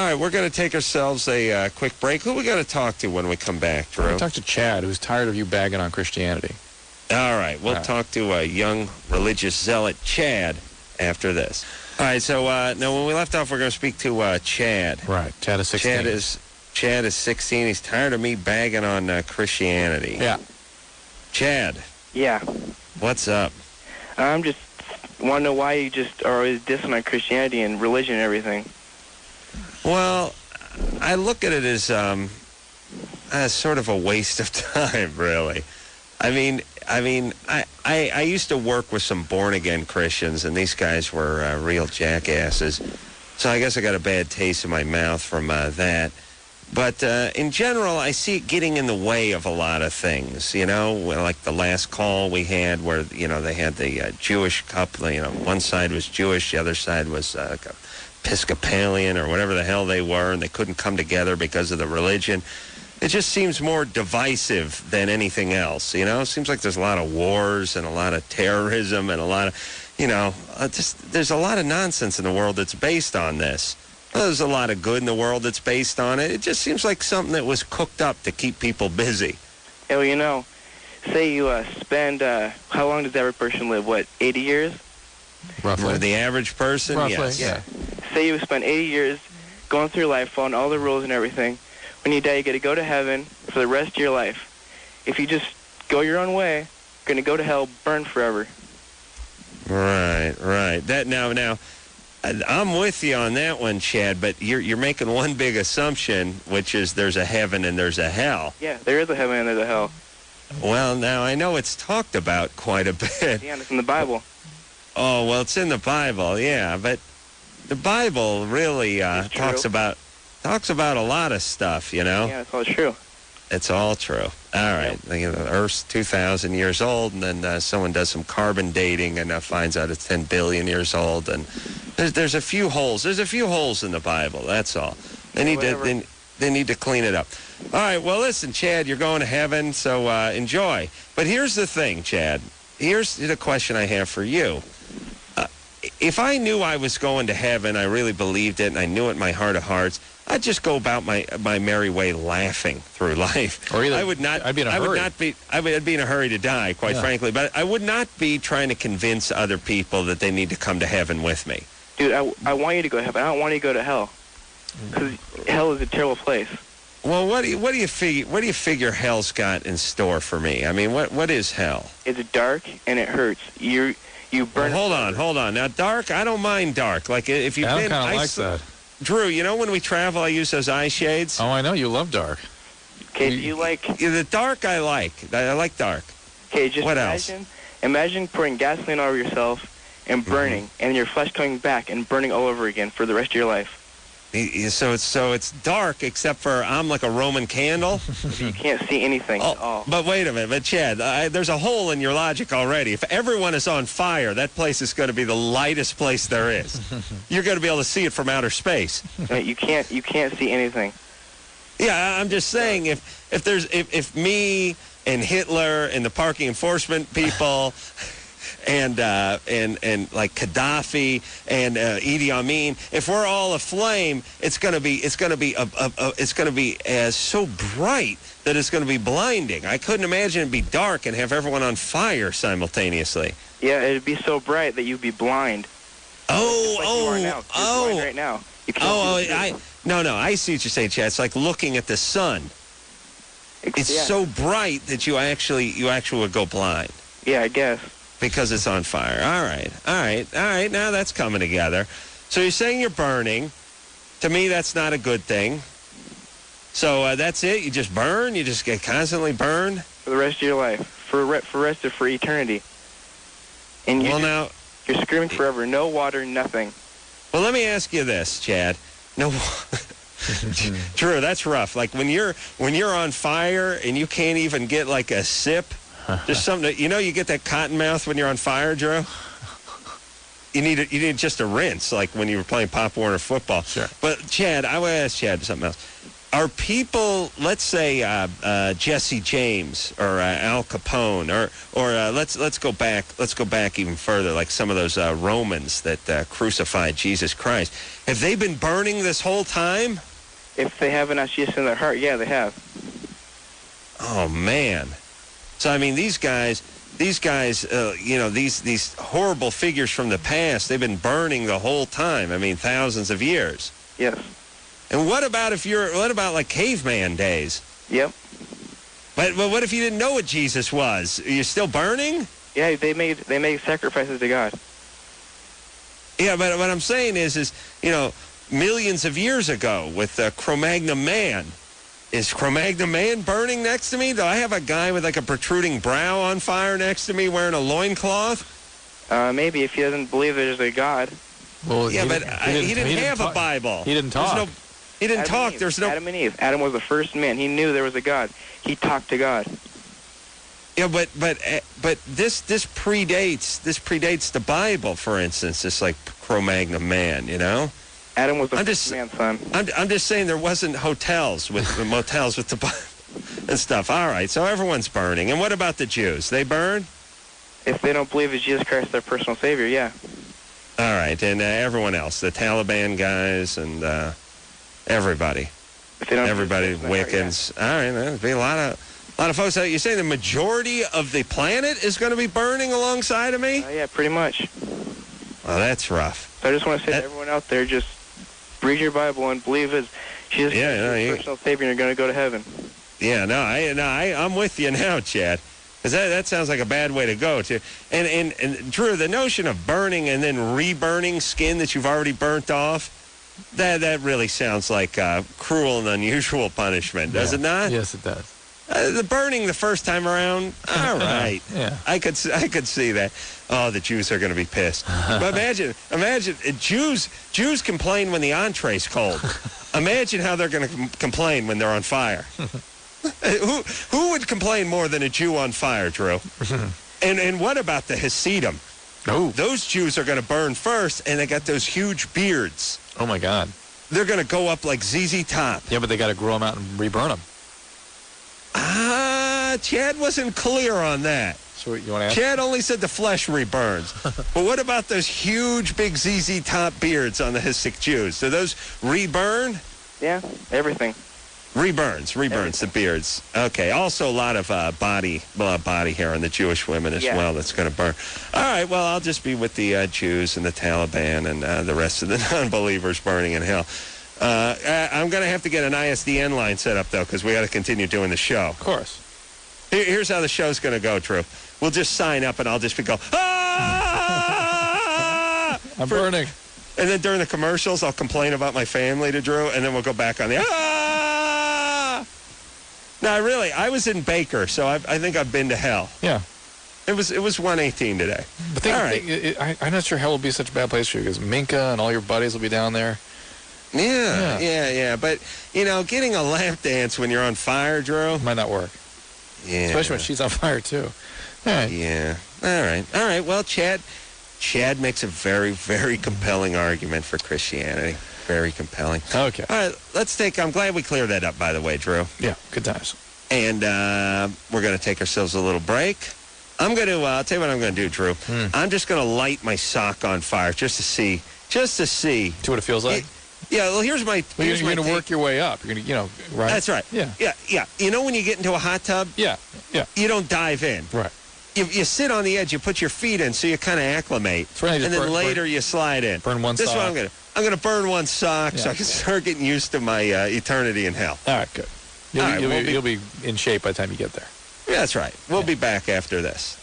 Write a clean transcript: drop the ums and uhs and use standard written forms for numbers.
right, we're going to take ourselves a quick break. Who are we going to talk to when we come back, Drew? We're going to talk to Chad, who's tired of you bagging on Christianity. All right, we'll talk to a young religious zealot, Chad, after this. All right, so now when we left off, we're going to speak to Chad. Right, Chad is 16. Chad is 16. He's tired of me bagging on Christianity. Yeah. Chad. Yeah. What's up? I'm just want to know why you just are always dissing on Christianity and religion and everything. Well, I look at it as sort of a waste of time, really. I mean, I used to work with some born-again Christians, and these guys were real jackasses. So I guess I got a bad taste in my mouth from that. But in general, I see it getting in the way of a lot of things, you know, like the last call we had where, you know, they had the Jewish couple, you know, one side was Jewish, the other side was like Episcopalian or whatever the hell they were, and they couldn't come together because of the religion. It just seems more divisive than anything else, you know? It seems like there's a lot of wars and a lot of terrorism and a lot of, you know, there's a lot of nonsense in the world that's based on this. There's a lot of good in the world that's based on it. It just seems like something that was cooked up to keep people busy. Yeah, well, you know, say you spend, how long does every person live, 80 years? Roughly. For the average person, roughly, yes. Yeah. Say you spend 80 years going through life, following all the rules and everything. When you die, you get to go to heaven for the rest of your life. If you just go your own way, you're going to go to hell, burn forever. Right. That now, I'm with you on that one, Chad, but you're making one big assumption, which is there's a heaven and there's a hell. Yeah, there is a heaven and there's a hell. Well, now, I know it's talked about quite a bit. Yeah, it's in the Bible. Oh, well, it's in the Bible, yeah, but the Bible really talks about a lot of stuff, you know? Yeah, it's all true. It's all true. All right. Yep. You know, the Earth's 2,000 years old, and then someone does some carbon dating and finds out it's 10 billion years old. And there's a few holes. There's a few holes in the Bible. That's all. They need to clean it up. All right. Well, listen, Chad, you're going to heaven, so enjoy. But here's the thing, Chad. Here's the question I have for you. If I knew I was going to heaven, I really believed it, and I knew it in my heart of hearts, I'd just go about my merry way laughing through life. Or either, I'd be in a hurry. I'd be in a hurry to die, quite frankly. But I would not be trying to convince other people that they need to come to heaven with me. Dude, I want you to go to heaven. I don't want you to go to hell. Because hell is a terrible place. Well, what do you figure hell's got in store for me? I mean, what is hell? It's dark and it hurts. You burn. Well, hold on. Now, dark, I don't mind dark. Like if you've been, I kind of like that. Drew, you know when we travel, I use those eye shades. Oh, I know. You love dark. Okay, do you like... The dark I like. I like dark. Okay, just what else? Imagine pouring gasoline all over yourself and burning, and your flesh coming back and burning all over again for the rest of your life. So it's dark, except for I'm like a Roman candle. You can't see anything at all. But wait a minute. But, Chad, there's a hole in your logic already. If everyone is on fire, that place is going to be the lightest place there is. You're going to be able to see it from outer space. You can't see anything. Yeah, I'm just saying if me and Hitler and the parking enforcement people and like Gaddafi and Idi Amin, if we're all aflame, it's going to be so bright that it's going to be blinding. I couldn't imagine it'd be dark and have everyone on fire simultaneously. Yeah, it'd be so bright that you'd be blind. Like you are now. You're blind right now. You can't No, I see what you're saying, Chad. It's like looking at the sun. It's so bright that you actually would go blind. Yeah, I guess. Because it's on fire. All right. Now that's coming together. So you're saying you're burning. To me, that's not a good thing. So that's it? You just burn? You just get constantly burned? For the rest of your life. For eternity. And you're screaming forever. No water, nothing. Well, let me ask you this, Chad. No, Drew, that's rough. Like when you're on fire and you can't even get like a sip. There's something that, you get that cotton mouth when you're on fire, Drew. You need just a rinse, like when you were playing Pop Warner football. Sure. But Chad, I would ask Chad something else. are people, let's say Jesse James or Al Capone, or let's go back even further, like some of those Romans that crucified Jesus Christ. Have they been burning this whole time? If they haven't asked Jesus in their heart, yeah, they have. Oh man! So I mean, these guys, these horrible figures from the past, they've been burning the whole time. I mean, thousands of years. Yes. And what about like caveman days? Yep. But what if you didn't know what Jesus was? Are you still burning? Yeah, they made sacrifices to God. Yeah, but what I'm saying is millions of years ago with Cro-Magnon man. Is Cro-Magnon man burning next to me? Do I have a guy with like a protruding brow on fire next to me wearing a loincloth? Maybe if he doesn't believe there's a God. Well, yeah, but he didn't have a Bible. He didn't talk. He didn't talk. There's no Adam and Eve. Adam was the first man. He knew there was a God. He talked to God. Yeah, but this predates the Bible, for instance. This like Cro-Magnon man, Adam was the first man, son. I'm just saying there wasn't motels with the Bible and stuff. All right, so everyone's burning. And what about the Jews? They burn? If they don't believe that Jesus Christ is their personal Savior, yeah. All right, and everyone else, the Taliban guys and everybody, Wiccans. Yeah. All right, there'll be a lot of folks. You're saying the majority of the planet is going to be burning alongside of me? Yeah, pretty much. Well, that's rough. So I just want to say to everyone out there, just read your Bible and believe that Jesus Christ is your personal Savior, and you're going to go to heaven. Yeah, I'm with you now, Chad. Because that sounds like a bad way to go. And Drew, the notion of burning and then reburning skin that you've already burnt off, that really sounds like cruel and unusual punishment, does it not? Yes, it does. The burning the first time around, all right. Yeah. I could see that. Oh, the Jews are going to be pissed. But imagine, Jews complain when the entree's cold. Imagine how they're going to complain when they're on fire. Who would complain more than a Jew on fire, Drew? And what about the Hasidim? Oh. Those Jews are going to burn first, and they got those huge beards. Oh, my God. They're going to go up like ZZ Top. Yeah, but they got to grow them out and reburn them. Chad wasn't clear on that. So you want to ask? Chad only said the flesh reburns. But what about those huge, big ZZ Top beards on the Hasidic Jews? Do those reburn? Yeah, everything. Reburns, the beards. Okay, also a lot of body hair on the Jewish women as well that's going to burn. All right, well, I'll just be with the Jews and the Taliban and the rest of the non-believers burning in hell. I'm going to have to get an ISDN line set up, though, because we got to continue doing the show. Of course. Here's how the show's going to go, Drew. We'll just sign up, and I'll just go, ah! I'm burning. And then during the commercials, I'll complain about my family to Drew, and then we'll go back on the, ah! No, I was in Baker, so I think I've been to hell. Yeah. It was 118 today. But I'm not sure hell will be such a bad place for you, because Minka and all your buddies will be down there. Yeah. But, getting a lap dance when you're on fire, Drew. Might not work. Yeah. Especially when she's on fire, too. All right. Yeah. All right. Well, Chad makes a very, very compelling argument for Christianity. Very compelling. Okay. All right, I'm glad we cleared that up, by the way, Drew. Yeah, good times. And we're going to take ourselves a little break. I'll tell you what I'm going to do, Drew. I'm just going to light my sock on fire just to see. See what it feels like? Yeah, well, here's my You're going to work your way up. You're going to, right? That's right. Yeah. Yeah. When you get into a hot tub? Yeah. You don't dive in. Right. You sit on the edge, you put your feet in so you kind of acclimate. Right, and then later you slide in. Burn one sock. This is what I'm going to do. I'm going to burn one sock so I can start getting used to my eternity in hell. All right, good. You'll be in shape by the time you get there. Yeah, that's right. We'll be back after this.